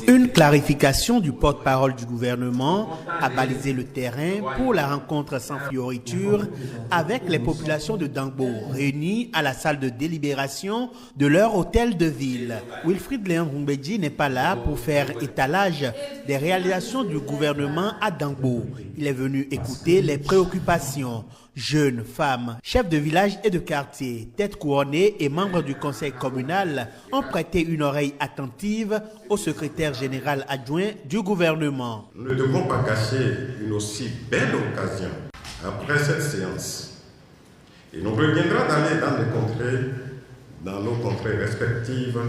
Une clarification du porte-parole du gouvernement a balisé le terrain pour la rencontre sans fioriture avec les populations de Dangbo réunies à la salle de délibération de leur hôtel de ville. Wilfried Léon Rumbedji n'est pas là pour faire étalage des réalisations du gouvernement à Dangbo. Il est venu écouter les préoccupations. Jeunes, femmes, chefs de village et de quartier, têtes couronnées et membres du conseil communal ont prêté une oreille attentive au secrétaire général adjoint du gouvernement. Nous ne devons pas gâcher une aussi belle occasion après cette séance. Il nous reviendra d'aller dans nos contrées respectives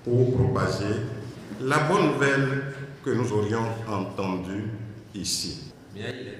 pour propager la bonne nouvelle que nous aurions entendue ici.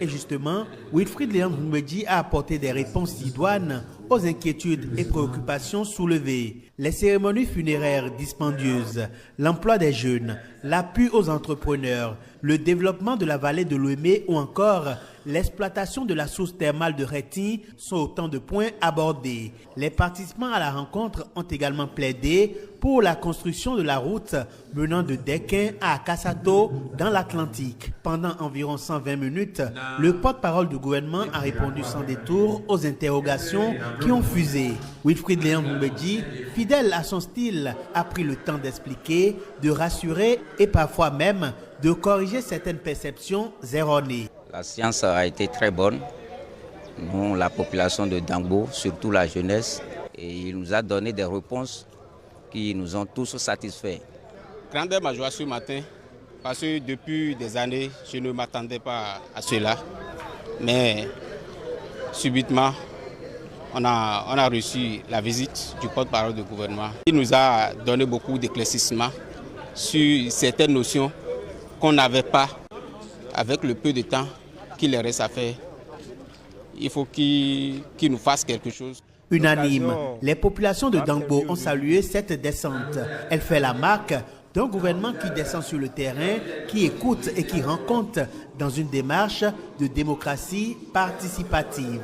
Et justement, Wilfried Léon Rumbedji a apporté des réponses idoines aux inquiétudes et préoccupations soulevées. Les cérémonies funéraires dispendieuses, l'emploi des jeunes, l'appui aux entrepreneurs, le développement de la vallée de l'Ouémé ou encore l'exploitation de la source thermale de Réti sont autant de points abordés. Les participants à la rencontre ont également plaidé pour la construction de la route menant de Dequin à Kassato dans l'Atlantique. Pendant environ 120 minutes, le porte-parole du gouvernement a répondu sans détour aux interrogations qui ont fusé. Wilfried Léon Rumbedji, fidèle à son style, a pris le temps d'expliquer, de rassurer et parfois même de corriger certaines perceptions erronées. La séance a été très bonne. Nous, la population de Dangbo, surtout la jeunesse, et il nous a donné des réponses qui nous ont tous satisfaits. Grande ma joie ce matin, parce que depuis des années, je ne m'attendais pas à cela. Mais subitement, on a reçu la visite du porte-parole du gouvernement. Il nous a donné beaucoup d'éclaircissements sur certaines notions qu'on n'avait pas avec le peu de temps qu'il reste à faire. Il faut qu'il nous fasse quelque chose. Unanime, les populations de Dangbo ont salué cette descente. Elle fait la marque d'un gouvernement qui descend sur le terrain, qui écoute et qui rend compte dans une démarche de démocratie participative.